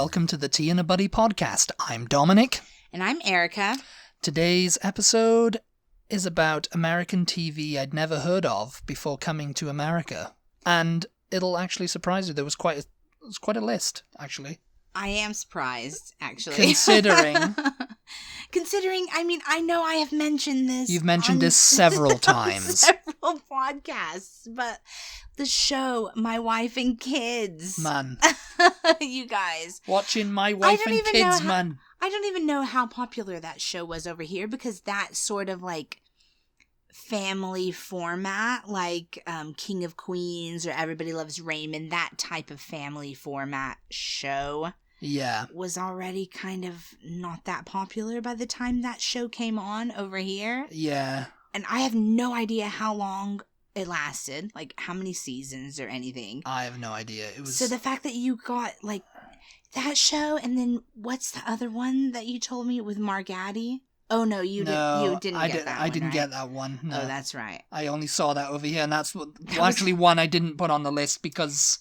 welcome to the Tea and a Butty podcast. I'm Dominic. And I'm Erica. Today's episode is about American TV I'd never heard of before coming to America. And it'll actually surprise you. There was quite a list, actually. I am surprised, actually. Considering, I mean, I know I have mentioned this. You've mentioned this several times. Several podcasts, but the show, My Wife and Kids. Man. You guys. Watching My Wife and Kids, man. I don't even know how popular that show was over here, because that sort of like family format, like King of Queens or Everybody Loves Raymond, that type of family format show. Yeah. Was already kind of not that popular by the time that show came on over here. Yeah. And I have no idea how long it lasted, like how many seasons or anything. I have no idea. It was So the fact that you got like that show, and then what's the other one that you told me with Margatti? Oh no, you didn't get that one. I didn't right? get that one. No. Oh, that's right. I only saw that over here, and that's actually one I didn't put on the list because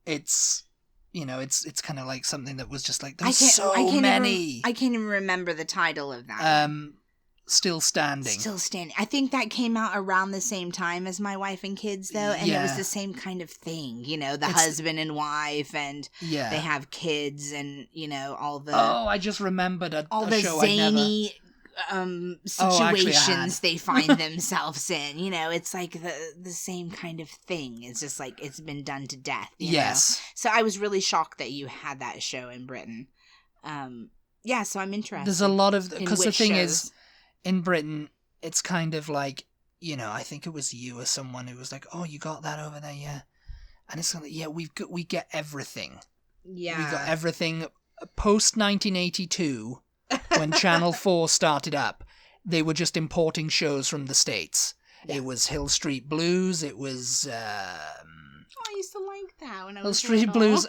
it's, you know, it's kind of like something that was just like there's so many. I can't even remember the title of that. Still Standing. Still Standing. I think that came out around the same time as My Wife and Kids, though, and it was the same kind of thing. You know, husband and wife, and they have kids, and you know all the. Oh, I just remembered all the show zany situations they find themselves in. You know, it's like the same kind of thing. It's just like it's been done to death. You know? So I was really shocked that you had that show in Britain. Yeah, so I'm interested. There's a lot of because the thing is, in Britain, it's kind of like, you know, I think it was you or someone who was like, "Oh, you got that over there, yeah," and it's like, yeah, we get everything. Yeah, we got everything post 1982. When Channel 4 started up, they were just importing shows from the States. Yeah. It was Hill Street Blues. It was. I used to like that when I Hill was Street Blues.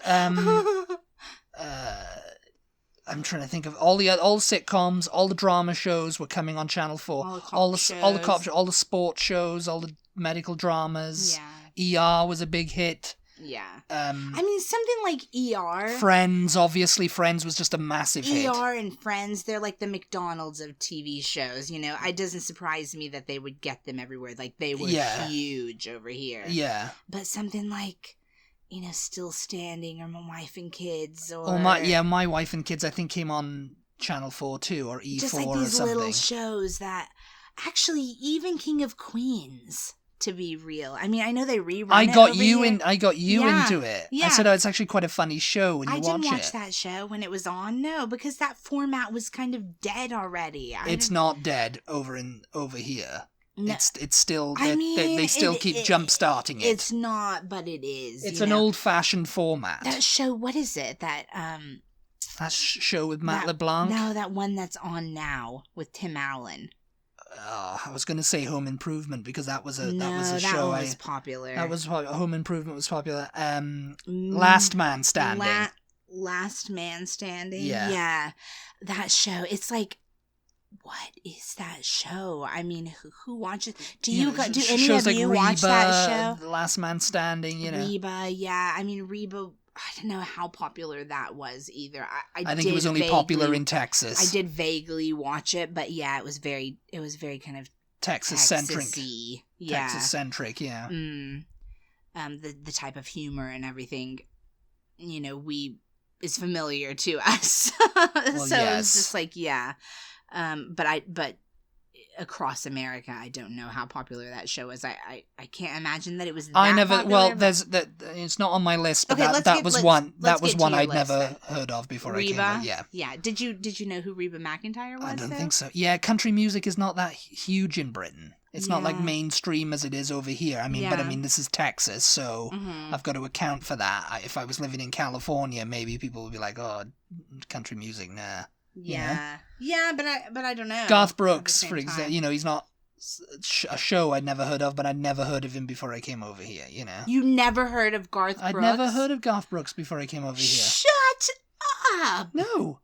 I'm trying to think of all the sitcoms, all the drama shows were coming on Channel 4. All the sports shows, all the medical dramas. Yeah. ER was a big hit. Yeah. I mean, something like ER. Friends, obviously. Friends was just a massive hit. ER and Friends, they're like the McDonald's of TV shows, you know? It doesn't surprise me that they would get them everywhere. Like, they were huge over here. Yeah. But something like, you know, Still Standing or My Wife and Kids or... Oh, My Wife and Kids, I think, came on Channel 4 too, or E4 or something. Just like these little shows that... Actually, even King of Queens... To be real, I mean, I know they rerun. I got you into it. Yeah. I said, "Oh, it's actually quite a funny show when you watch it." I didn't watch that show when it was on. No, because that format was kind of dead already. It's not dead over here. No. It's still. They still keep jump starting it. It's not, but it is. It's an old-fashioned format. That show. What is it? That show with Matt LeBlanc. No, that one that's on now with Tim Allen. I was going to say Home Improvement because that was a show. That was popular. That was Home Improvement was popular. Last Man Standing. Last Man Standing. Yeah. That show. It's like, what is that show? I mean, who watches? Do any of you watch that show? Last Man Standing. You know, Reba. Yeah, I mean Reba. I don't know how popular that was either. I think it was only popular in Texas. I did vaguely watch it, but yeah, it was very kind of Texas-centric. Yeah. Texas-centric, yeah. The type of humor and everything, you know, is familiar to us. Well, so yes. It's just like, yeah. But across America, I don't know how popular that show is. I can't imagine that it was that popular. Well, it's not on my list, but that was one I'd never heard of before Reba? I came here. Yeah. Did you know who Reba McEntire was? I don't think so. Yeah, country music is not that huge in Britain. It's not like mainstream as it is over here. I mean, but I mean, this is Texas, so I've got to account for that. If I was living in California, maybe people would be like, "Oh, country music, nah." Yeah, yeah, but I don't know. Garth Brooks, for example, you know, he's not a show I'd never heard of, but I'd never heard of him before I came over here. You know, you never heard of Garth Brooks? I'd never heard of Garth Brooks before I came over here. Shut up! No.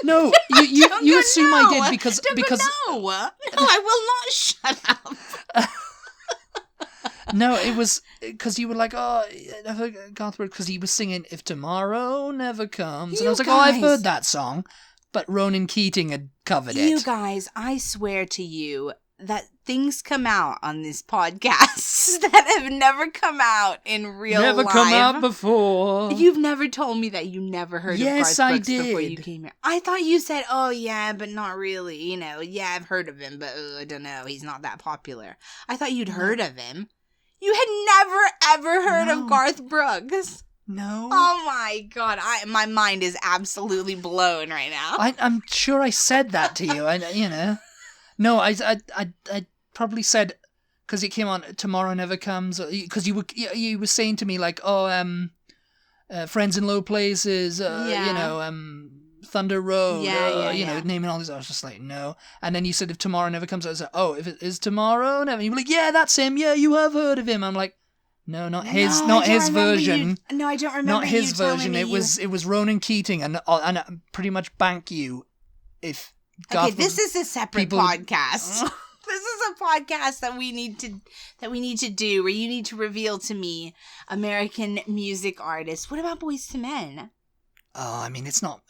No, you assume I did because no, I will not shut up. No, it was because you were like, oh, Garth Brooks, because he was singing "If Tomorrow Never Comes," and I was like, oh, I've heard that song, but Ronan Keating had covered it. You guys, I swear to you that things come out on this podcast that have never come out in real life. Never come out before. You've never told me that you never heard of Garth Brooks I did. before you came here. I thought you said, oh yeah, but not really. You know, yeah, I've heard of him, but I don't know. He's not that popular. I thought you'd heard of him. You had never, ever heard of Garth Brooks. No. Oh my God. My mind is absolutely blown right now. I'm sure I said that to you. No, I probably said, because it came on Tomorrow Never Comes, because you were saying to me like, Friends in Low Places, Thunder Road, naming all these. I was just like, no. And then you said, if Tomorrow Never Comes, I was like, oh, if it is Tomorrow Never, you were like, yeah, that's him. Yeah, you have heard of him. I'm like, no, not his version. No, I don't remember. Not his version. It was Ronan Keating, and I pretty much bank you if. Okay, this is a separate podcast. This is a podcast that we need to do, where you need to reveal to me American music artists. What about Boyz II Men? Oh, I mean, it's not.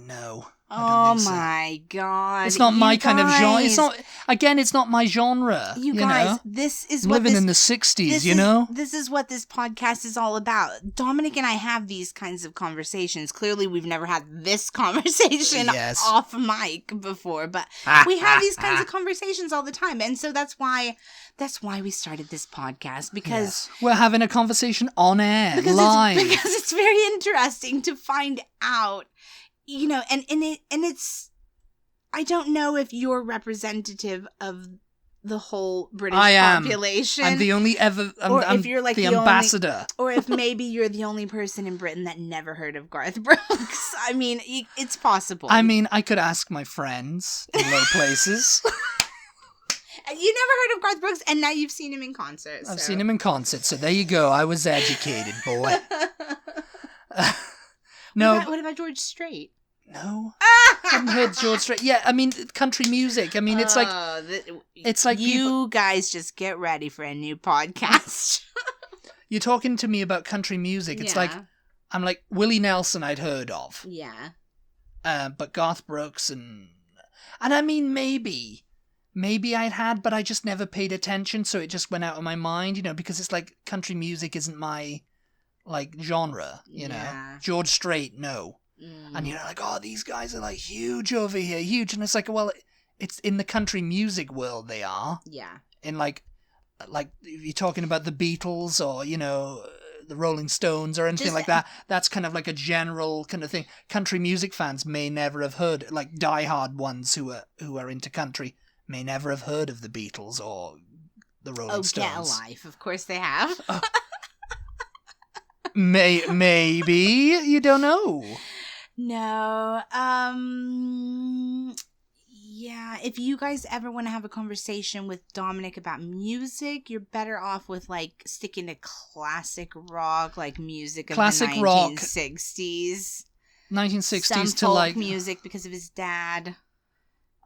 No. Oh my God! It's not my kind of genre. It's not. Again, it's not my genre. You guys, this is what living in the '60s. This is what this podcast is all about. Dominic and I have these kinds of conversations. Clearly, we've never had this conversation off mic before, but we have these kinds of conversations all the time, and so that's why we started this podcast, because we're having a conversation on air, live. Because it's very interesting to find out. And it's, I don't know if you're representative of the whole British population. I'm the only if you're like the ambassador. Or if maybe you're the only person in Britain that never heard of Garth Brooks. I mean, it's possible. I mean, I could ask my friends in low places. You never heard of Garth Brooks, and now you've seen him in concert. I've seen him in concert, so there you go. I was educated, boy. No. What about George Strait? No, I haven't heard George Strait. Yeah, I mean, country music. I mean, it's like you guys just get ready for a new podcast. You're talking to me about country music. It's like, I'm like, Willie Nelson I'd heard of. Yeah. But Garth Brooks and I mean, maybe I'd had, but I just never paid attention, so it just went out of my mind, because it's like country music isn't my, like, genre, George Strait, no. And you're like, oh, these guys are like huge over here, huge. And it's like, well, it's in the country music world they are. Yeah. In like if you're talking about the Beatles or, the Rolling Stones or anything like that, that's kind of like a general kind of thing. Country music fans may never have heard, like diehard ones who are into country may never have heard of the Beatles or the Rolling Stones. Get a life. Of course they have. Maybe. You don't know. No. Yeah, if you guys ever want to have a conversation with Dominic about music, you're better off with, like, sticking to classic rock, like music of the 1960s. 1960s some to folk like music because of his dad.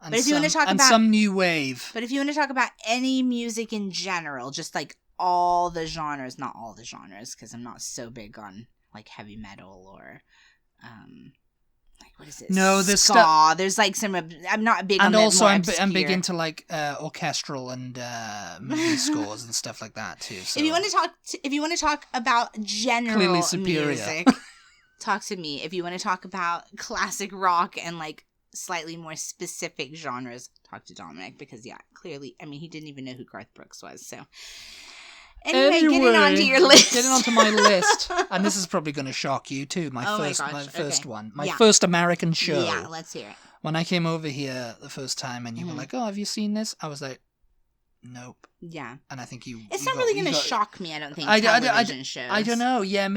But if you want to talk about some new wave. But if you want to talk about any music in general, just like all the genres, not all the genres, because I'm not so big on like heavy metal or like what is it? No, there's ska. stuff. There's like some. I'm not big on. And also, I'm big obscure. into like orchestral and movie scores and stuff like that too. So. If you want to talk about general Clearly superior. music, talk to me. If you want to talk about classic rock and like slightly more specific genres, talk to Dominic, because clearly, I mean, he didn't even know who Garth Brooks was. So anyway, getting onto your list. Getting onto my list. And this is probably going to shock you too. My first one. My first American show. Yeah, let's hear it. When I came over here the first time and you were like, oh, have you seen this? I was like, nope. Yeah. And I think It's not really going to shock me, I don't think, television shows. I don't know. Yeah,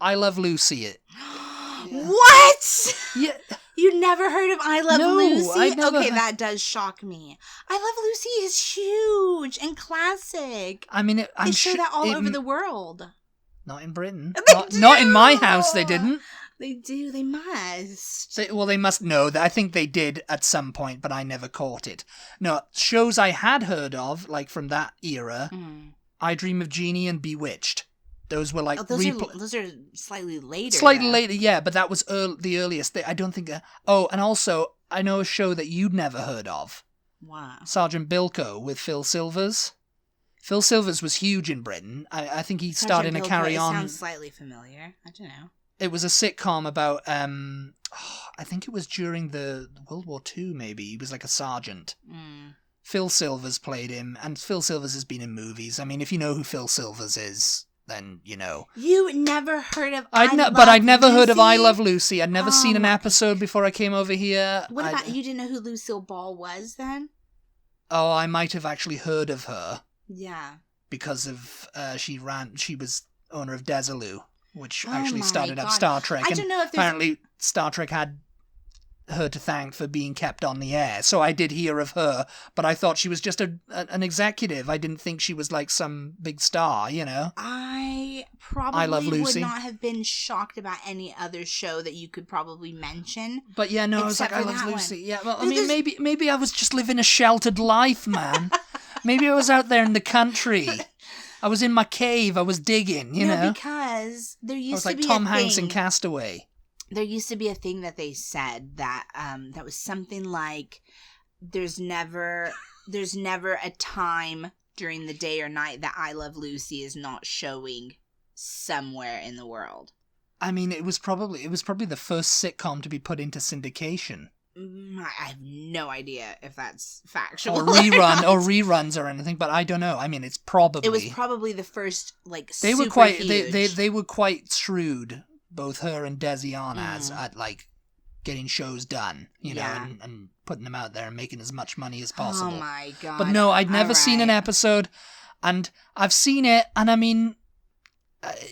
I Love Lucy. What? Yeah. You never heard of I Love Lucy? Okay, that does shock me. I Love Lucy is huge and classic. I mean, they show that all over the world. Not in Britain. They not in my house, they didn't. They do. They must. They must know that. I think they did at some point, but I never caught it. No, shows I had heard of, like from that era, I Dream of Jeannie and Bewitched. Those were like... those are slightly later. Slightly later, yeah, but that was the earliest. I don't think... and also, I know a show that you'd never heard of. Wow. Sergeant Bilko with Phil Silvers. Phil Silvers was huge in Britain. I think he starred in a Carry On... It sounds slightly familiar. I don't know. It was a sitcom about... I think it was during the World War II, maybe. He was like a sergeant. Phil Silvers played him, and Phil Silvers has been in movies. I mean, if you know who Phil Silvers is, then you know. You never heard of But I'd never heard of I Love Lucy. I'd never seen an episode before I came over here. What about, you didn't know who Lucille Ball was then? Oh, I might have actually heard of her. Yeah. Because of, she was owner of Desilu, which actually started up Star Trek. I don't know if apparently Star Trek had her to thank for being kept on the air. So I did hear of her, but I thought she was just an executive. I didn't think she was like some big star, you know? I probably would not have been shocked about any other show that you could probably mention. But yeah, no, I was like, I Love Lucy. Yeah, well, I mean, maybe I was just living a sheltered life, man. Maybe I was out there in the country. I was in my cave. I was digging, you know? Because there used to be Tom Hanks in Castaway. There used to be a thing that they said that that was something like, there's never a time during the day or night that I Love Lucy is not showing somewhere in the world. I mean, it was probably the first sitcom to be put into syndication. I have no idea if that's factual or reruns or anything, but I don't know. I mean, it was probably the first they super were quite huge. they were quite shrewd, both her and Desi Arnaz, at like getting shows done, you know, and putting them out there and making as much money as possible. Oh my god! But no, I'd never seen an episode, and I've seen it, and I mean,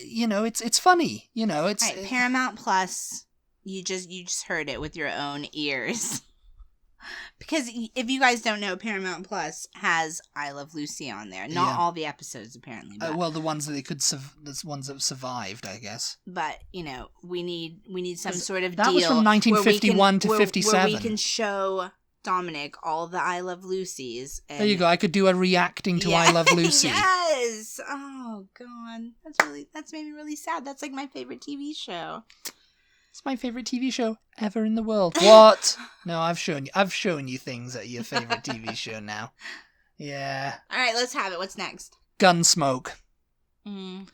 you know, it's funny, you know, it's right, Paramount Plus. You just heard it with your own ears. Because if you guys don't know, Paramount Plus has I Love Lucy on there. Not all the episodes, apparently. But, well, the ones that the ones that survived, I guess. But, you know, we need some sort of that deal. That was from 1951 to 57. Where we can show Dominic all the I Love Lucy's. And there you go. I could do a reacting to I Love Lucy. Yes! Oh, God. That's made me really sad. That's like my favorite TV show. It's my favorite TV show ever in the world. What? No, I've shown you things that are your favorite TV show now. Yeah. All right, let's have it. What's next? Gunsmoke. I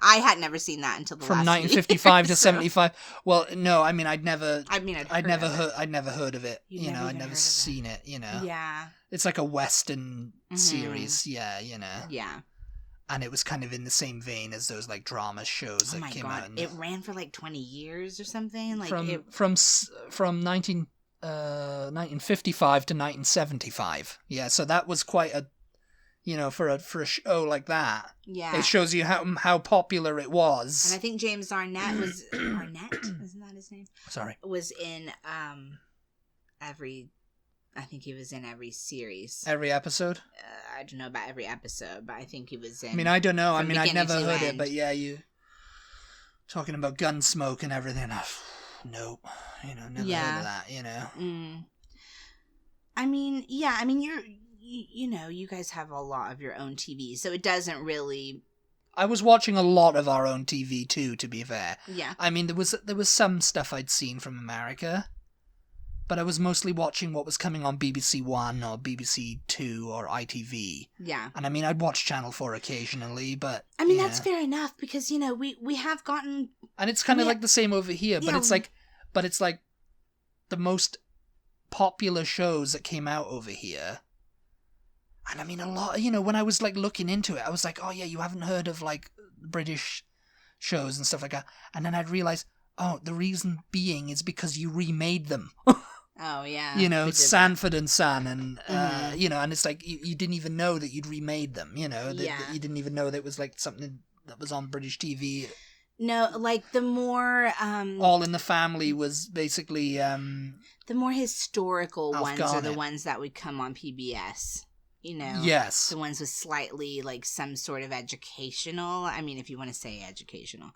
had never seen that until the from last 1955 to 75. Well, no, I mean I'd never heard of it. You know, I'd never seen it. You know. Yeah. It's like a Western series. Yeah, you know. Yeah. And it was kind of in the same vein as those like drama shows that came out. It ran for like 20 years or something. Like from 1955 to 1975. Yeah, so that was quite a, you know, for a show like that. Yeah, it shows you how popular it was. And I think James Arnett was Arnett, isn't that his name? Sorry, was in I think he was in every series. Every episode? I don't know about every episode, but I think he was in... I mean, I don't know. I mean, I'd never heard it, but yeah, you... Talking about Gunsmoke and everything. Nope. You know, never heard of that, you know. I mean, yeah, I mean, you know, you guys have a lot of your own TV, so it doesn't really... I was watching a lot of our own TV, too, to be fair. Yeah. I mean, there was some stuff I'd seen from America, but I was mostly watching what was coming on BBC One or BBC Two or ITV. Yeah. And I mean, I'd watch Channel 4 occasionally, but... I mean, that's fair enough, because, you know, we have gotten... And it's kind of like the same over here, but it's like the most popular shows that came out over here. And I mean, a lot, you know, when I was like looking into it, I was like, oh yeah, you haven't heard of like British shows and stuff like that. And then I'd realize, oh, the reason being is because you remade them. Oh, yeah. You know, Sanford and Son, and, you know, and it's like, you didn't even know that you'd remade them, you know, that you didn't even know that it was like something that was on British TV. No, like the more... All in the Family was basically... the more historical Alf ones Garnett are the ones that would come on PBS. You know? Yes. The ones with slightly, like, some sort of educational... I mean, if you want to say educational,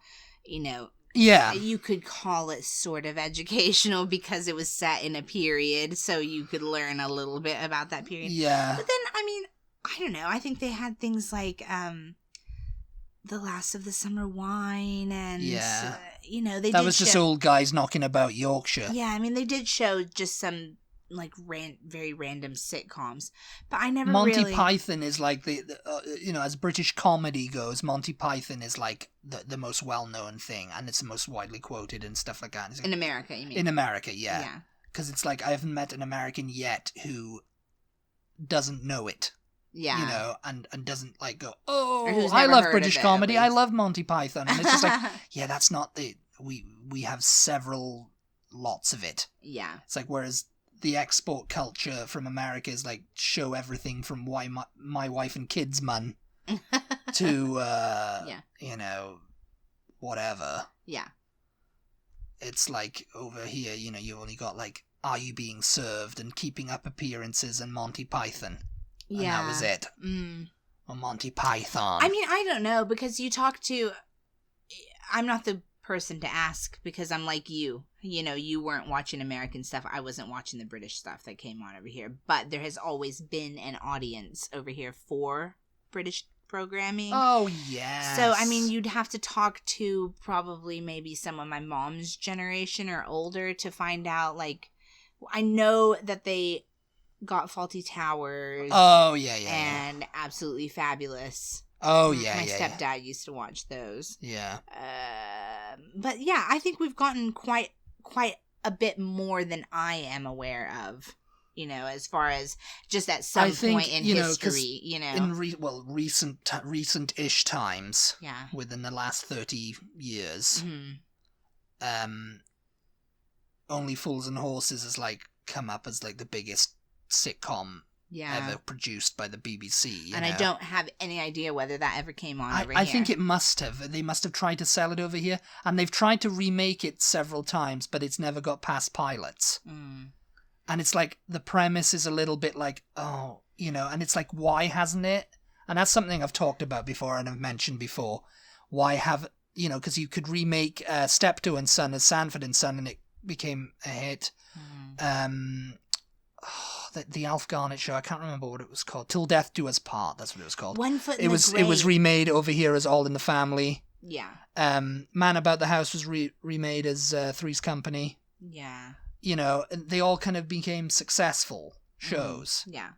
you know... Yeah. You could call it sort of educational because it was set in a period, so you could learn a little bit about that period. Yeah. But then, I mean, I don't know. I think they had things like The Last of the Summer Wine and, they that was just old guys knocking about Yorkshire. Yeah, I mean, they did show just some, like, very random sitcoms. But I never Monty Python is like as British comedy goes, Monty Python is like the most well-known thing, and it's the most widely quoted and stuff like that. Like, in America, you mean? In America, yeah. Because it's like, I haven't met an American yet who doesn't know it. Yeah. And doesn't like go, oh, I love British comedy, I love Monty Python. And it's just like, yeah, that's not we have lots of it. Yeah. It's like, whereas the export culture from America is like, show everything from Why My Wife and Kids Man to, whatever. Yeah. It's like, over here, you only got like, Are You Being Served and Keeping Up Appearances and Monty Python. And that was it. Or Monty Python. I mean, I don't know, because I'm not the person to ask, because I'm like you. You weren't watching American stuff. I wasn't watching the British stuff that came on over here. But there has always been an audience over here for British programming. Oh, yes. So, I mean, you'd have to talk to probably maybe some of my mom's generation or older to find out, like, I know that they got Faulty Towers. Oh, yeah. And Absolutely Fabulous. Oh, yeah, My stepdad used to watch those. Yeah. But yeah, I think we've gotten quite a bit more than I am aware of, as far as just at some point in history, In recent-ish times. Yeah. Within the last 30 years. Mm-hmm. Only Fools and Horses has, like, come up as, like, the biggest sitcom ever produced by the BBC. And I don't have any idea whether that ever came on over here. I think it must have. They must have tried to sell it over here, and they've tried to remake it several times, but it's never got past pilots. And it's like, the premise is a little bit like, and it's like, why hasn't it? And that's something I've talked about before and I've mentioned before. Why have, because you could remake Steptoe and Son as Sanford and Son, and it became a hit. The Alf Garnett show, I can't remember what it was called. Till Death Do Us Part, that's what it was called. One Foot in the Grave. It was remade over here as All in the Family. Yeah. Man About the House was remade as Three's Company. Yeah. They all kind of became successful shows. Yeah.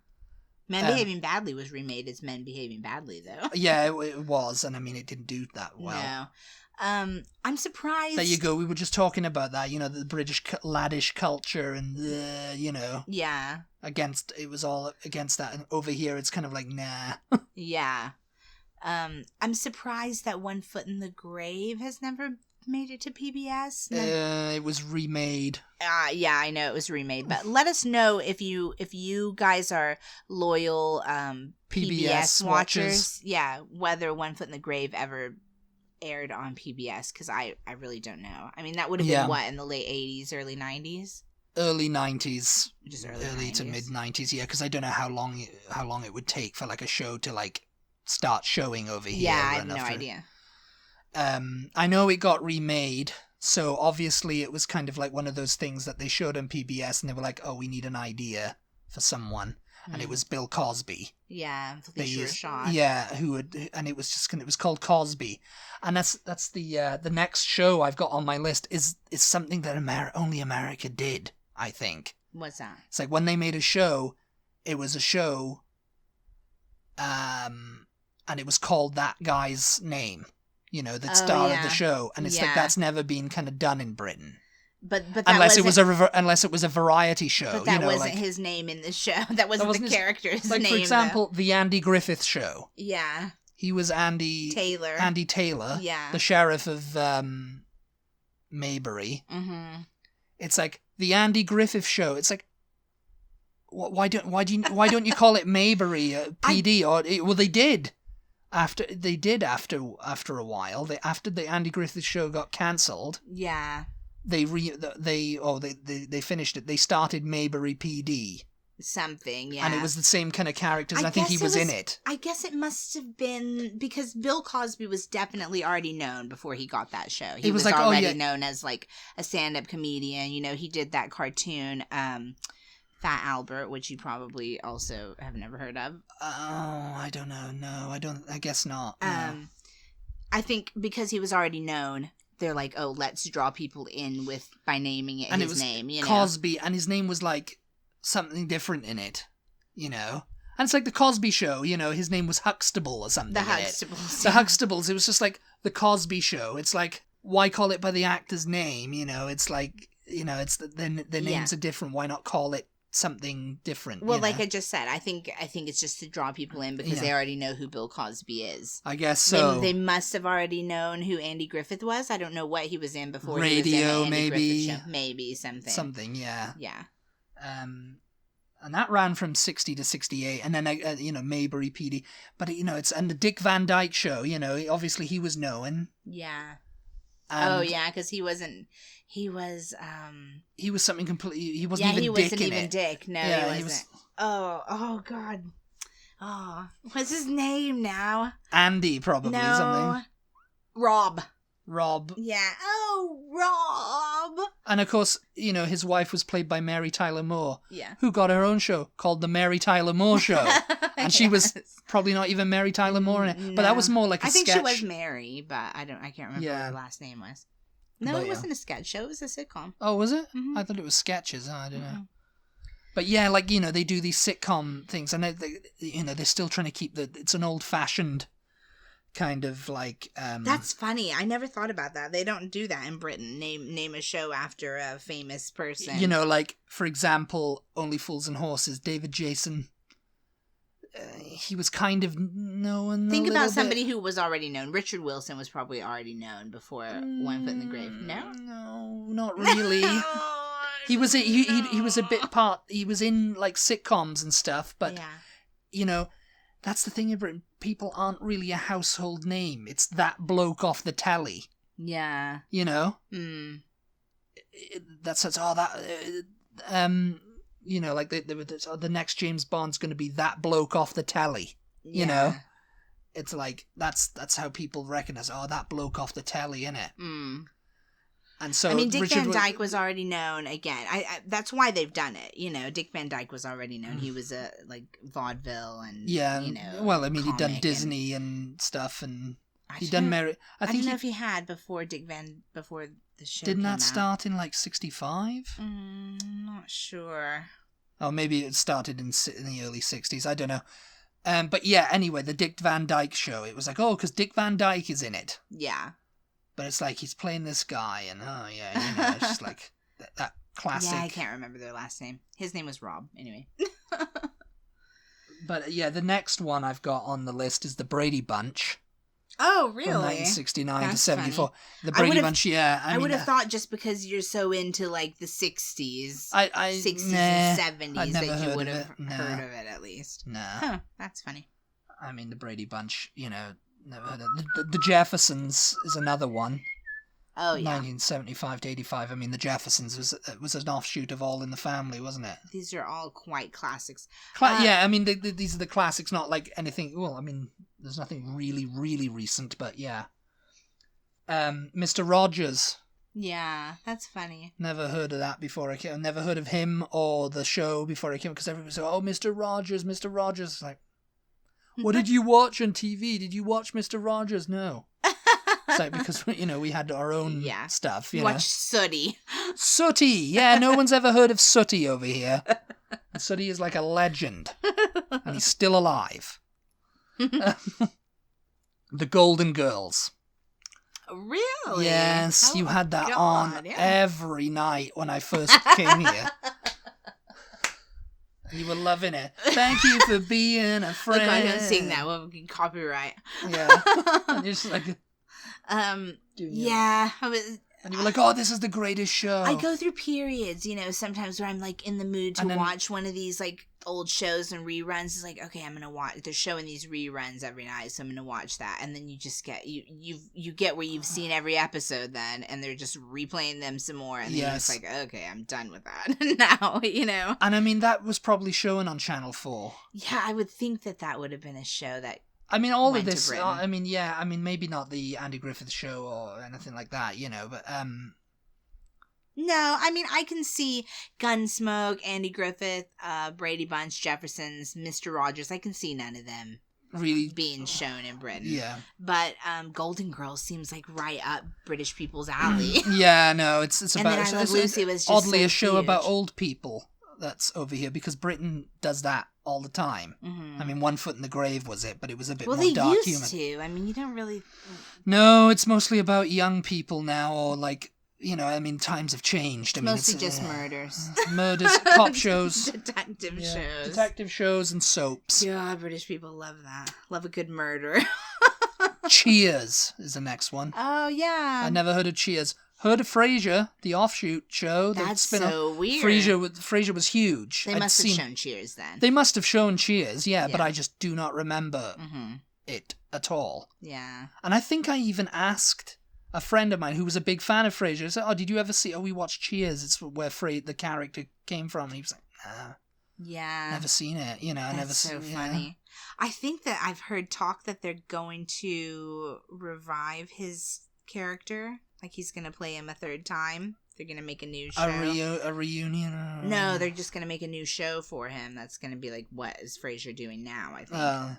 Men Behaving Badly was remade as Men Behaving Badly, though. Yeah, it was, and I mean, it didn't do that well. No. I'm surprised. There you go. We were just talking about that, the British laddish culture and Yeah. It was all against that. And over here, it's kind of like, nah. Yeah. I'm surprised that One Foot in the Grave has never made it to PBS. It was remade. Yeah, I know it was remade. But let us know if you guys are loyal PBS watchers. Yeah, whether One Foot in the Grave ever aired on PBS, because I really don't know. I mean, that would have been what, in the late 80s, early 90s? Early 90s. Just early 90s. To mid 90s, yeah, because I don't know how long it would take for like a show to like start showing over here. Yeah, I have no idea. I know it got remade, so obviously it was kind of like one of those things that they showed on PBS and they were like, oh, we need an idea for someone. And it was Bill Cosby. Yeah, Felicia Rashad. Yeah, and it was called Cosby, and that's the next show I've got on my list is something that only America did. I think. What's that? It's like when they made a show, it was a show, and it was called that guy's name, the star of the show, and it's like that's never been kind of done in Britain. But unless it was a variety show, but that wasn't his name in the show. That wasn't the character's name. For example, the Andy Griffith Show. Yeah, he was Andy Taylor. Yeah, the sheriff of Maybury. Mm-hmm. It's like the Andy Griffith Show. It's like, why don't you call it Maybury PD? They did. After a while, after the Andy Griffith Show got cancelled. Yeah. They finished it. They started Maybury PD. Something, yeah. And it was the same kind of characters. I think he was in it. I guess it must have been because Bill Cosby was definitely already known before he got that show. He was like already known as like a stand-up comedian. He did that cartoon, Fat Albert, which you probably also have never heard of. Oh, I don't know. No, I guess not. No. I think because he was already known, they're like, oh, let's draw people in by naming it his name. You know? Cosby, and his name was like something different in it. You know. And it's like the Cosby Show, you know, his name was Huxtable or something. The Huxtables. The Huxtables. It was just like the Cosby Show. It's like, why call it by the actor's name? You know, it's like, you know, it's their names are different. Why not call it something different? Well, like I just said, I think it's just to draw people in because they already know who Bill Cosby is. I guess so. They must have already known who Andy Griffith was. I don't know what he was in before. Radio, he was in the Andy maybe. Griffith show. Maybe something. Something, yeah. Yeah. And that ran from 60 to 68, and then, you know, Mayberry PD. But, you know, and the Dick Van Dyke Show, you know, obviously he was known. Yeah. And because he was something completely, he wasn't even Dick in it. he wasn't even Dick. No, yeah, he wasn't. Oh, God. Oh, what's his name now? Andy, probably, something. Rob. Yeah. Oh, Rob. And of course, you know, his wife was played by Mary Tyler Moore. Yeah. Who got her own show called The Mary Tyler Moore Show. And she was probably not even Mary Tyler Moore in it. No. But that was more like a sketch. I think she was Mary, but I can't remember what her last name was. No, but it wasn't a sketch show. It was a sitcom. Oh, was it? Mm-hmm. I thought it was sketches. I don't know. But yeah, like, you know, they do these sitcom things, and they you know, they're still trying to keep it's an old-fashioned kind of like That's funny. I never thought about that. They don't do that in Britain. Name a show after a famous person. You know, like, for example, Only Fools and Horses, David Jason. He was kind of known. Think about somebody who was already known. Richard Wilson was probably already known before One Foot in the Grave. No, not really. He was he was a bit part. He was in like sitcoms and stuff, but you know, that's the thing in Britain. People aren't really a household name. It's that bloke off the telly. Yeah. You know. That's you know, like the next James Bond's going to be that bloke off the telly. You know, it's like that's how people recognize. Oh, that bloke off the telly, innit? And so, I mean, Dick Van Dyke was already known. Again, that's why they've done it. You know, Dick Van Dyke was already known. He was a like vaudeville and you know. Well, I mean, he'd done Disney and stuff, and he'd done Mary. I don't know if he had before the show. Didn't that start in like 65? Not sure. Oh, maybe it started in the early 60s. I don't know. But yeah, anyway, the Dick Van Dyke Show. It was like, oh, because Dick Van Dyke is in it. Yeah. But it's like he's playing this guy, and you know, it's just like that classic. Yeah, I can't remember their last name. His name was Rob, anyway. But yeah, the next one I've got on the list is the Brady Bunch. Oh, really? From 1969 to 74. Funny. The Brady Bunch, yeah. I would have thought just because you're so into like the 60s, 60s and 70s that you would have heard of it at least. No. Huh, that's funny. I mean, the Brady Bunch, you know, never heard of the Jeffersons is another one. Oh, yeah. 1975 to 85. I mean, the Jeffersons was an offshoot of All in the Family, wasn't it? These are all quite classics. Yeah, I mean, these are the classics, not like anything. Well, I mean, there's nothing really, really recent, but yeah. Mr. Rogers. Yeah, that's funny. Never heard of that before I came. Never heard of him or the show before I came, because everybody said, oh, Mr. Rogers, Mr. Rogers. It's like, what did you watch on TV? Did you watch Mr. Rogers? No. It's like, because, you know, we had our own stuff. You watch Sooty. Sooty! Yeah, no one's ever heard of Sooty over here. And Sooty is like a legend. And he's still alive. The Golden Girls. Really? Yes, you had that on every night when I first came here. And you were loving it. Thank you for being a friend. Look, I don't sing that. Well, we can copyright. Yeah. And you're just like... yeah. And you were like, oh, this is the greatest show. I go through periods, you know, sometimes where I'm like in the mood to watch one of these like old shows and reruns. It's like, okay, I'm gonna watch. They're showing these reruns every night, so I'm gonna watch that. And then you just get you get where you've seen every episode then, and they're just replaying them some more. And then you're just like, okay, I'm done with that now, you know. And I mean, that was probably shown on Channel 4. Yeah, I would think that would have been a show that. I mean, all of this, I mean, yeah, I mean, maybe not the Andy Griffith Show or anything like that, you know, but No, I mean, I can see Gunsmoke, Andy Griffith, Brady Bunch, Jeffersons, Mr. Rogers. I can see none of them really being shown in Britain. Yeah. But Golden Girls seems like right up British people's alley. Yeah, no, it's and about... then I Love Lucy was just oddly so a show huge. about old people that's over here, because Britain does that all the time. Mm-hmm. I mean, One Foot in the Grave was it, but it was a bit more they dark used humor. to. I mean, you don't really... No, it's mostly about young people now, or like... You know, I mean, times have changed. I mean, mostly just murders. Murders, cop shows. Detective shows. Detective shows and soaps. Yeah, British people love that. Love a good murder. Cheers is the next one. Oh, yeah. I never heard of Cheers. Heard of Frasier, the offshoot show. That's so weird. Frasier was huge. They must have shown Cheers then. They must have shown Cheers, yeah, but I just do not remember Mm-hmm. it at all. Yeah. And I think I even asked a friend of mine who was a big fan of Frasier. I said, "Oh, did you ever see? Oh, we watched Cheers. It's where the character came from." And he was like, "Nah, yeah, never seen it. You know, I never seen." That's so funny. I think that I've heard talk that they're going to revive his character. Like he's going to play him a third time. They're going to make a new show. A reunion? No, they're just going to make a new show for him. That's going to be like, what is Frasier doing now? I think.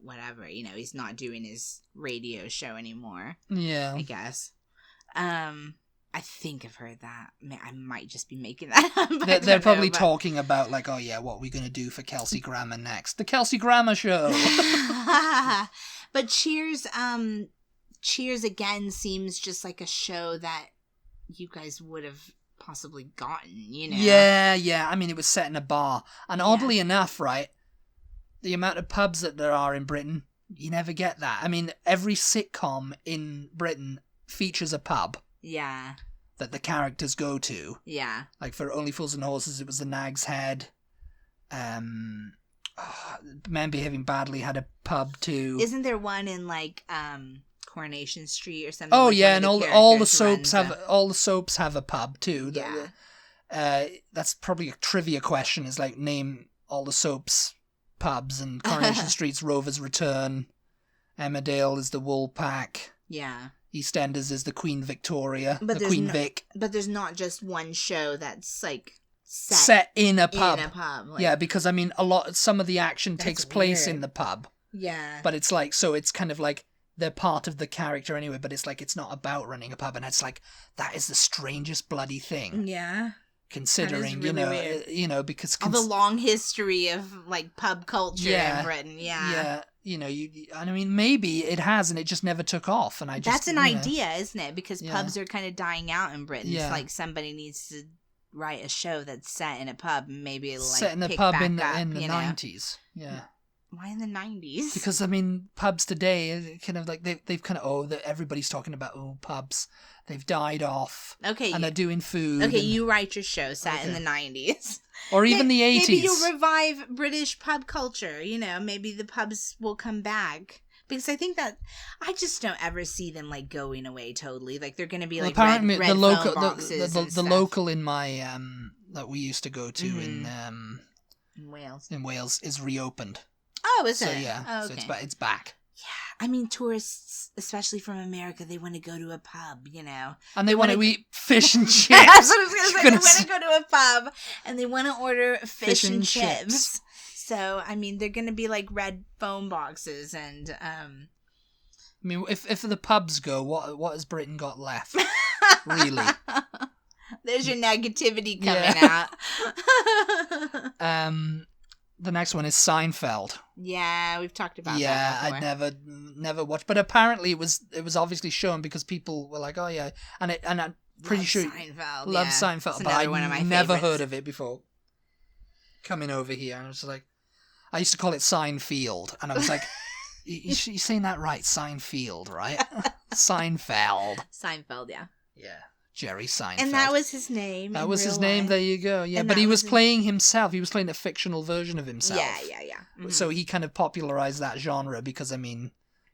Whatever, you know, he's not doing his radio show anymore. Yeah, I guess. I think I've heard that. I might just be making that up. They're probably talking about like, oh yeah, what are we gonna do for Kelsey Grammer next? The Kelsey Grammer show. But Cheers again seems just like a show that you guys would have possibly gotten, you know? Yeah. I mean, it was set in a bar, and oddly enough, right. The amount of pubs that there are in Britain, you never get that. I mean, every sitcom in Britain features a pub. Yeah. That the characters go to. Yeah. Like for Only Fools and Horses, it was the Nag's Head. Men Behaving Badly had a pub too. Isn't there one in like Coronation Street or something? Oh like yeah, and all the soaps have a pub too. Yeah. That's probably a trivia question. Is like name all the soaps. Pubs, and Coronation Street's Rover's Return. Emmerdale is the Wool Pack. Yeah. EastEnders is the Queen Victoria. The Queen Vic. But there's not just one show that's like set in a pub. Like, yeah, because I mean, some of the action takes place in the pub. Yeah. But it's like, so it's kind of like they're part of the character anyway, but it's like it's not about running a pub, and it's like that is the strangest bloody thing. Yeah. Considering, really you know, because the long history of like pub culture in Britain, yeah, you know, I mean, maybe it has, and it just never took off, and that's an idea, isn't it? Because pubs are kind of dying out in Britain. Yeah. It's like somebody needs to write a show that's set in a pub, and maybe it'll, like, set in a pub in the 90s. Yeah. Why in the 90s? Because I mean, pubs today kind of like they've kind of everybody's talking about pubs. They've died off. Okay. And they're doing food. Okay, you write your show set in the 90s. Or even the 80s. Maybe you'll revive British pub culture. You know, maybe the pubs will come back. Because I think that I just don't ever see them like going away totally. Like they're going to be like apparently red the local phone boxes the local in my that we used to go to in Wales. In Wales is reopened. Oh, is it? So yeah, oh, okay. So it's back. Yeah, I mean, tourists, especially from America, they want to go to a pub, you know. And they want to eat fish and chips. That's what I was going to say. They want to go to a pub, and they want to order fish and chips. So, I mean, they're going to be like red phone boxes, and... I mean, if the pubs go, what has Britain got left? Really? There's your negativity coming out. The next one is Seinfeld. Yeah, we've talked about that before. Yeah, I'd never watched, but apparently it was obviously shown because people were like, oh yeah, and I'm pretty sure Seinfeld. Seinfeld, but I never heard of it before. Coming over here, and I was like, I used to call it Seinfeld, and I was like, you're saying that right, Seinfeld, right? Seinfeld. Seinfeld, yeah. Yeah. Jerry Seinfeld. And that was his name. That was his name. There you go. Yeah, but he was playing himself. He was playing a fictional version of himself. Yeah. Mm-hmm. So he kind of popularized that genre because, I mean,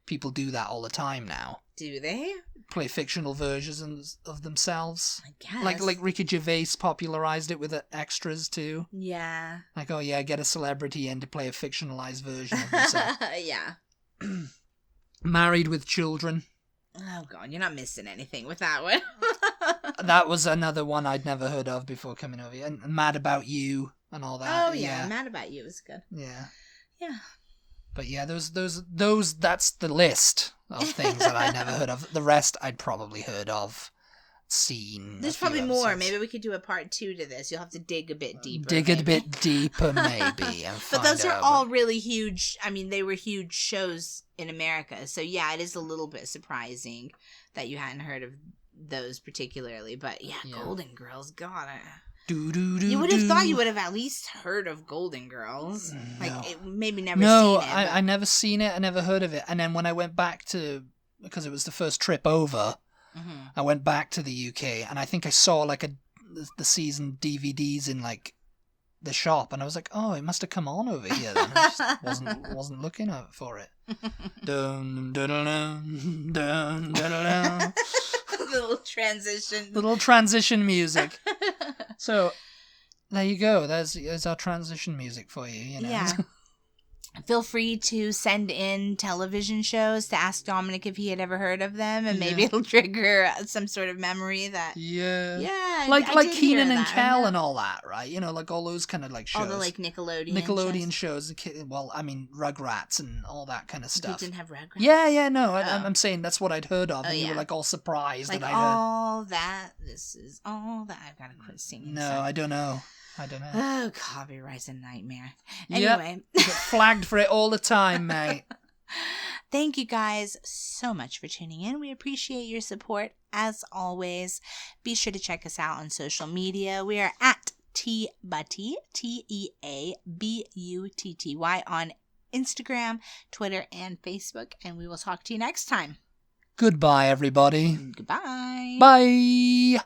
people do that all the time now. Do they? Play fictional versions of themselves. I guess. Like Ricky Gervais popularized it with extras too. Yeah. Like, oh yeah, get a celebrity in to play a fictionalized version of himself. Yeah. Married with Children. Oh, God, you're not missing anything with that one. That was another one I'd never heard of before coming over here. And Mad About You and all that. Oh, yeah. Mad About You was good. Yeah. Yeah. But yeah, those that's the list of things that I never heard of. The rest I'd probably heard of, seen. There's probably more. Maybe we could do a part 2 to this. You'll have to dig a bit deeper. A bit deeper, maybe. And but those are all really huge. I mean, they were huge shows in America. So yeah, it is a little bit surprising that you hadn't heard of those particularly. But yeah. Golden Girls, God. You would have thought you would have at least heard of Golden Girls. No. Like, maybe never seen it. No, I never seen it. I never heard of it. And then when I went back because it was the first trip over, I went back to the UK, and I think I saw, like, the season DVDs in, like, the shop, and I was like, oh, it must have come on over here then. I just wasn't looking out for it. Dun, dun, dun, dun, dun, dun, dun. Little transition music. So there you go. There's our transition music for you. You know? Yeah. Feel free to send in television shows to ask Dominic if he had ever heard of them, and maybe it'll trigger some sort of memory that. Yeah. Like Keenan and Kel and all that, right? You know, like all those kind of like shows. All the like Nickelodeon shows. Well, I mean Rugrats and all that kind of stuff. You didn't have Rugrats? Yeah. No, I'm saying that's what I'd heard of, and you were like all surprised like that I'd heard. All that. This is all that. I've got to quit singing. No, I don't know. Oh, copyright's a nightmare. Anyway. Yep. Get flagged for it all the time, mate. Thank you guys so much for tuning in. We appreciate your support as always. Be sure to check us out on social media. We are at TButty, TEABUTTY on Instagram, Twitter, and Facebook. And we will talk to you next time. Goodbye, everybody. Goodbye. Bye.